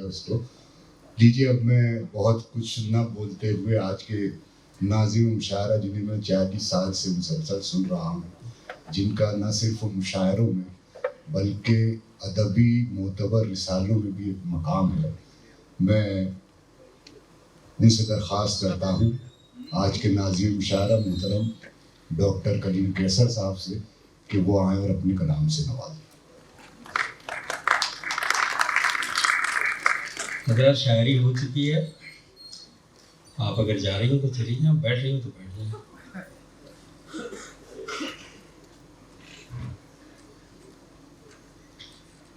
दोस्तों। लीजिए, अब मैं बहुत कुछ न बोलते हुए आज के नाज़िम मुशायरा जिन्हें मैं 40 साल से मुसलसल सुन रहा हूँ, जिनका न सिर्फ मुशायरों में बल्कि अदबी मोतबर रिसालों में भी एक मकाम है, मैं उनसे दरख्वास्त करता हूँ आज के नाज़िम मुशायरा मोहतरम डॉक्टर कलीम कैसर साहब से कि वो आएँ और अपने कलाम से नवाजें। हज़रत शायरी हो चुकी है, आप अगर जा रही हो तो चली जाओ, बैठ रही हो तो बैठ जाओ।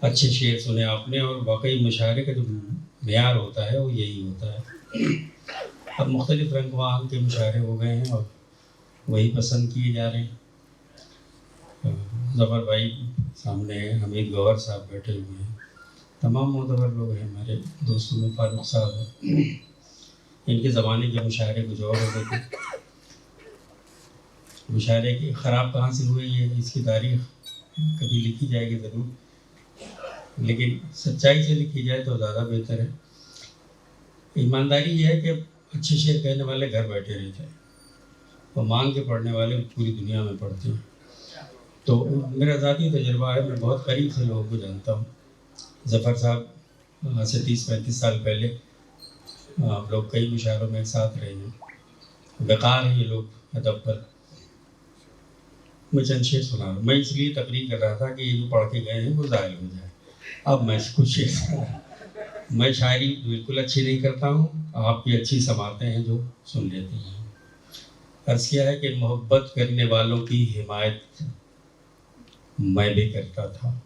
अच्छे शेर सुने आपने, और वाकई मुशायरे का जो मेयार होता है वो यही होता है। अब मुख्तलिफ रंग वाहन के मुशायरे हो गए हैं और वही पसंद किए जा रहे हैं। ज़फ़र भाई सामने हैं, हमीद गौहर साहब बैठे हुए हैं, तमाम मोतबर लोग हैं हमारे दोस्तों में, फारूक साहब हैं। इनके ज़माने के मुशायरे कुछ और होते थे। मुशायरे की ख़राब कहाँ से हुए ये इसकी तारीख़ कभी लिखी जाएगी ज़रूर, लेकिन सच्चाई से लिखी जाए तो ज़्यादा बेहतर है। ईमानदारी ये है कि अच्छे शेर कहने वाले घर बैठे रहते हैं और मांग के पढ़ने वाले पूरी दुनिया में पढ़ते हैं। तो मेरा ज़ाती तजुर्बा है, मैं बहुत करीब से लोगों को जानता हूँ। ज़फ़र साहब आज से 30-35 साल पहले हम लोग कई मुशायरों में एक साथ रहे हैं। बेकार हैं ये लोग अदब पर। मैं चंद शेर सुना रहा हूँ। मैं इसलिए तकरीर कर रहा था कि ये जो पढ़ के गए हैं वो ज़ाहिर हो जाए। अब मैं कुछ शेर मैं शायरी बिल्कुल अच्छी नहीं करता हूँ, आपकी अच्छी समातें हैं जो सुन लेती हैं। अर्ज़ किया है कि मोहब्बत करने वालों की हिमायत मैं भी करता था।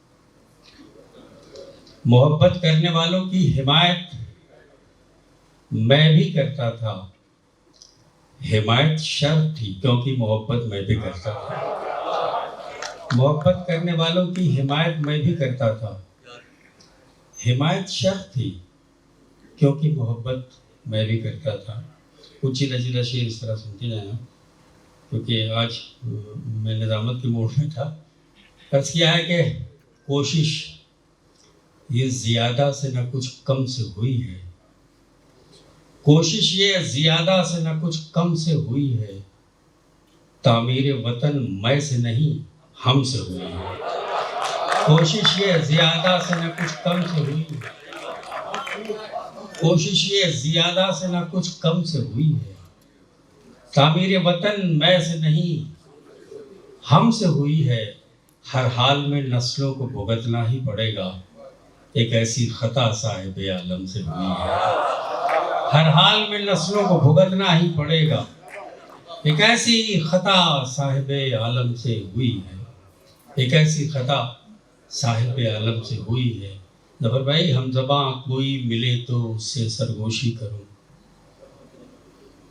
मोहब्बत करने वालों की हिमायत मैं भी करता था। हिमायत शर्त थी क्योंकि मोहब्बत मैं भी करता था। मोहब्बत करने वालों की हिमायत मैं भी करता था। हिमायत शर्त थी क्योंकि मोहब्बत मैं भी करता था। कुछ लचीला शेर इस तरह सुनते जाना, क्योंकि आज मैं निज़ामत के मूड में था। अर्ज़ किया है कि कोशिश ये ज़्यादा से न कुछ कम से हुई है। कोशिश ये ज़्यादा से न कुछ कम से हुई है। तामीर वतन मैं से नहीं हम से हुई है। कोशिश ये ज़्यादा से न कुछ कम से हुई है। कोशिश ये ज़्यादा से न कुछ कम से हुई है। तामीर वतन मैं से नहीं हम से हुई है। हर हाल में नस्लों को भुगतना ही पड़ेगा। एक ऐसी खता साहिब आलम से हुई है। हर हाल में नस्लों को भुगतना ही पड़ेगा। एक ऐसी खता साहिब आलम से हुई है। एक ऐसी खता साहिब आलम से हुई है। ज़फ़र भाई, हम ज़बां कोई मिले तो उससे सरगोशी करूं,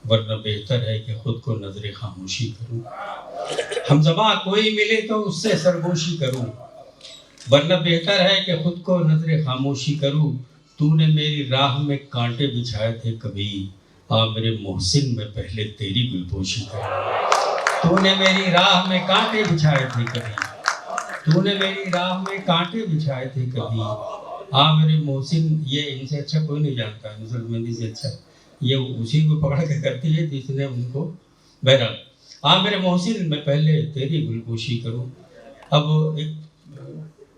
वरना बेहतर है कि खुद को नजर खामोशी करूं। हम ज़बां कोई मिले तो उससे सरगोशी करूं, वरना बेहतर है कि खुद को नजर खामोशी करूं। तूने मेरी राह में कांटे बिछाए थे कभी, आ मेरे मोहसिन में पहले तेरी गुलपोशी करूं। तूने मेरी राह में कांटे बिछाए थे कभी, तूने मेरी राह में कांटे बिछाए थे कभी, आ मेरे मोहसिन। ये इनसे अच्छा कोई नहीं जानता, नुसरत मेहंदी से अच्छा ये उसी को पकड़ के करती है जिसने उनको। बहरहाल, आ मेरे मोहसिन मैं पहले तेरी गुलपोशी करूं। अब एक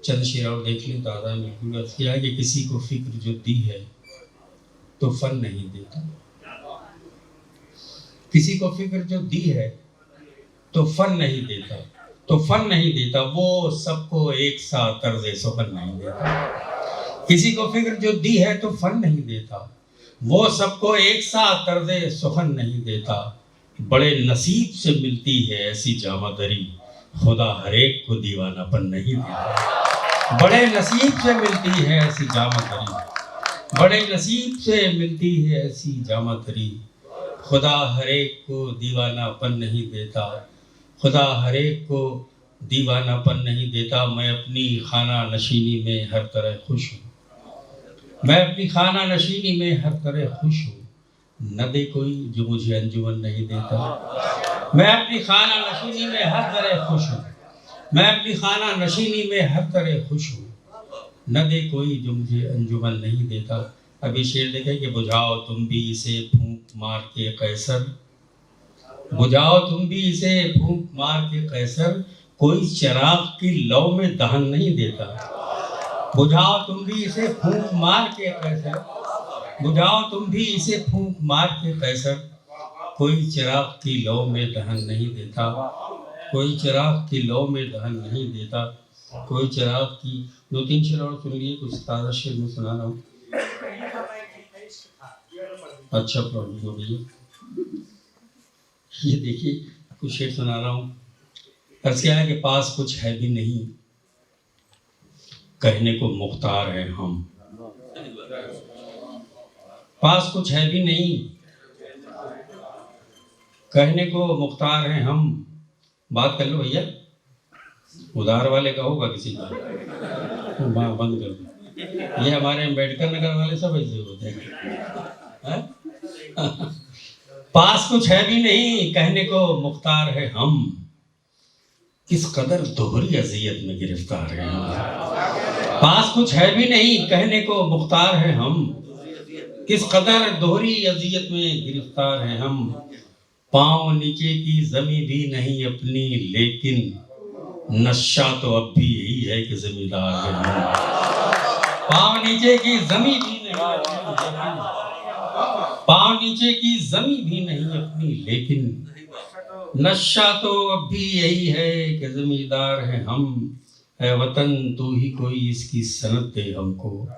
चंद शेर और देख लें दादा ने बिल्कुल किया है कि किसी को फिक्र जो दी है तो फन नहीं देता। किसी को फिक्र जो दी है तो फन नहीं देता, तो फन नहीं देता। वो सबको एक सा तर्ज़े सुखन नहीं देता। किसी को फिक्र जो दी है तो फन नहीं देता। वो सबको एक सा तर्ज़े सुखन नहीं देता। बड़े नसीब से मिलती है ऐसी जामादरी, खुदा हर एक को दीवानापन नहीं देता। बड़े नसीब से मिलती है ऐसी जामादरी, बड़े नसीब से मिलती है ऐसी जामादरी, खुदा हर एक को दीवानापन नहीं देता। खुदा हर एक को दीवानापन नहीं देता। मैं अपनी खाना नशीनी में हर तरह खुश हूँ। मैं अपनी खाना नशीनी में हर तरह खुश हूँ। न दे कोई जो मुझे अंजुमन नहीं देता। मैं अपनी खाना नशीनी में हर तरह खुश हूँ। मैं अपनी खाना नशीनी में हर तरह खुश हूँ। न दे कोई जो मुझे अंजुमन नहीं देता। अभी शेर देखे कि बुझाओ तुम भी इसे फूंक मार के कैसर, बुझाओ तुम भी इसे फूंक मार के कैसर, कोई चिराग की लौ में दहन नहीं देता। बुझाओ तुम भी इसे फूंक मार के कैसर, बुझाओ तुम भी इसे फूंक मार के कैसर, कोई चिराग की लौ में दहन नहीं देता। कोई चिराग की लौ में दहन नहीं देता। कोई चिराग की, 2-3 शेर और सुन लिए, कुछ ताज़ा शेर में सुना रहा हूँ। अच्छा प्रॉब्लम हो गई है। ये देखिए कुछ शेर सुना रहा हूँ। अर्ज़ क्या है कि पास कुछ है भी नहीं, कहने को मुख्तार हैं हम। पास कुछ है भी नहीं, कहने को मुख्तार हैं हम। बात कर लो भैया, उधार वाले का होगा किसी का, बंद कर दो। ये हमारे अम्बेडकर नगर वाले सब ऐसे होते हैं। पास कुछ है भी नहीं, कहने को मुख्तार है हम, किस कदर दोहरी अज़ियत में गिरफ्तार है हम। पास कुछ है भी नहीं, कहने को मुख्तार है हम, किस कदर दोहरी अज़ियत में गिरफ्तार है हम। पाँव नीचे की ज़मीं भी नहीं अपनी, लेकिन नशा तो अब भी यही है कि ज़मींदार है हम। पाँव नीचे की ज़मीं भी नहीं अपनी, पाँव नीचे की ज़मीं भी नहीं अपनी, लेकिन नशा तो अब भी यही है कि ज़मींदार हैं हम। ऐ वतन तू ही कोई इसकी सनद दे हमको,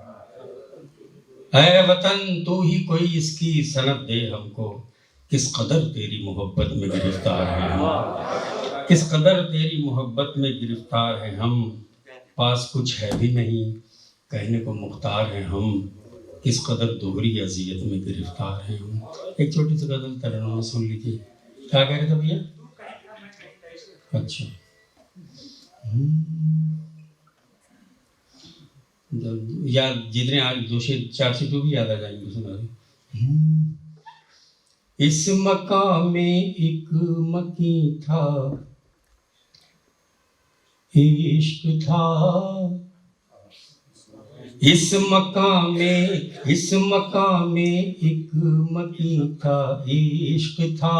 ऐ वतन तू ही कोई इसकी सनद दे हमको, किस कदर तेरी मोहब्बत में गिरफ्तार हैं हम, किस कदर तेरी मोहब्बत में गिरफ्तार हैं हम। पास कुछ है भी नहीं, कहने को मुख्तार हैं हम, किस कदर दोहरी अज़ियत में गिरफ्तार हैं हम। एक छोटी सी गज़ल तरन्नुम में सुन लीजिए। क्या कह रहे थे भैया? अच्छा, याद जितने आज 2-4 से जो भी याद आ जाएंगे सुना रहे। इस मकाम में एक मकी था, इश्क था। इस मकाम में एक मकी था, इश्क था।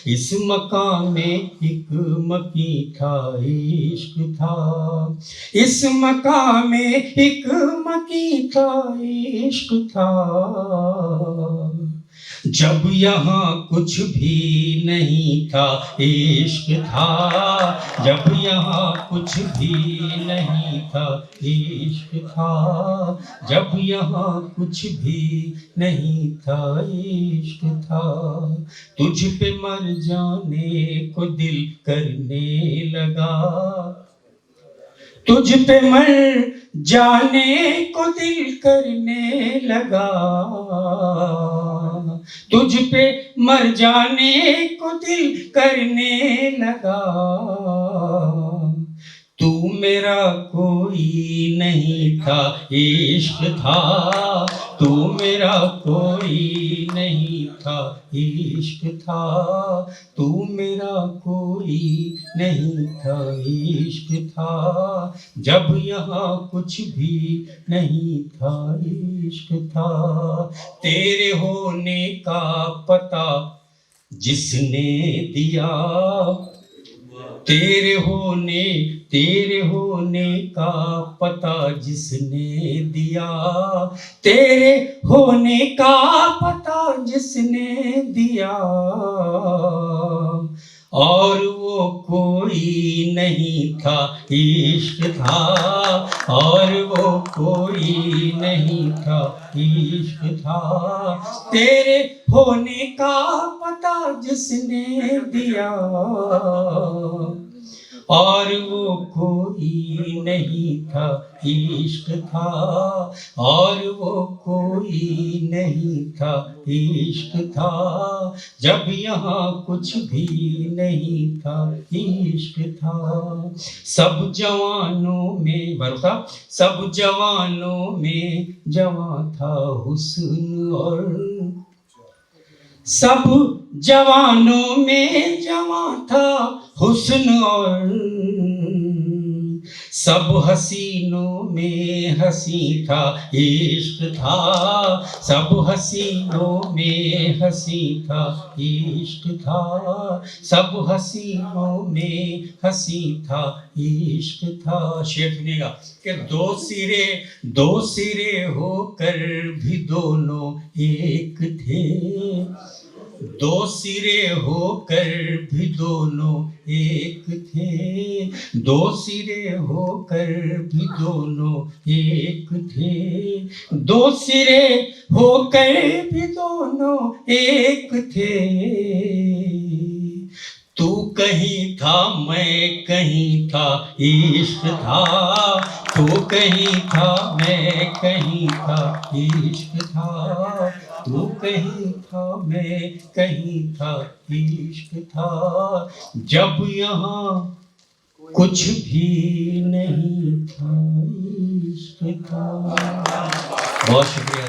इस मकाम में एक मकी था, इश्क था। इस मकाम में एक मकी था, इश्क था। जब यहाँ कुछ भी नहीं था, इश्क था। जब यहाँ कुछ भी नहीं था, इश्क था। जब यहाँ कुछ भी नहीं था, इश्क था। तुझ पे मर जाने को दिल करने लगा, तुझ पे मर जाने को दिल करने लगा। तुझ पे मर जाने को दिल करने लगा। तू मेरा कोई नहीं था, इश्क था। तू मेरा कोई नहीं था, इश्क था। तू मेरा कोई नहीं था, इश्क था। जब यहाँ कुछ भी नहीं था, इश्क था। तेरे होने का पता जिसने दिया, तेरे होने का पता जिसने दिया, तेरे होने का पता जिसने दिया। और वो कोई नहीं था, इश्क था। और वो कोई नहीं था, इश्क था। तेरे होने का पता जिसने दिया, और वो कोई नहीं था, इश्क था। और वो कोई नहीं था, इश्क था। जब यहाँ कुछ भी नहीं था, इश्क था। सब जवानों में भरोसा, सब जवानों में जवां था हुस्न, और सब जवानों में जवां था हुस्न, और सब हसीनों में हंसी था इश्क था, सब हसीनों में हंसी था इश्क था, सब हसीनों में हंसी था इश्क था। शेर सुनिएगा कि दो सिरे होकर भी दोनों एक थे, दो सिरे होकर भी दोनों एक थे, दो सिरे होकर भी दोनों एक थे, दो सिरे होकर भी दोनों एक थे। तू कहीं था मैं कहीं था इश्क था, तू कहीं था मैं कहीं था इश्क था, तू कहीं था मैं कहीं था इश्क था, जब यहाँ कुछ भी नहीं था इश्क था। बहुत शुक्रिया।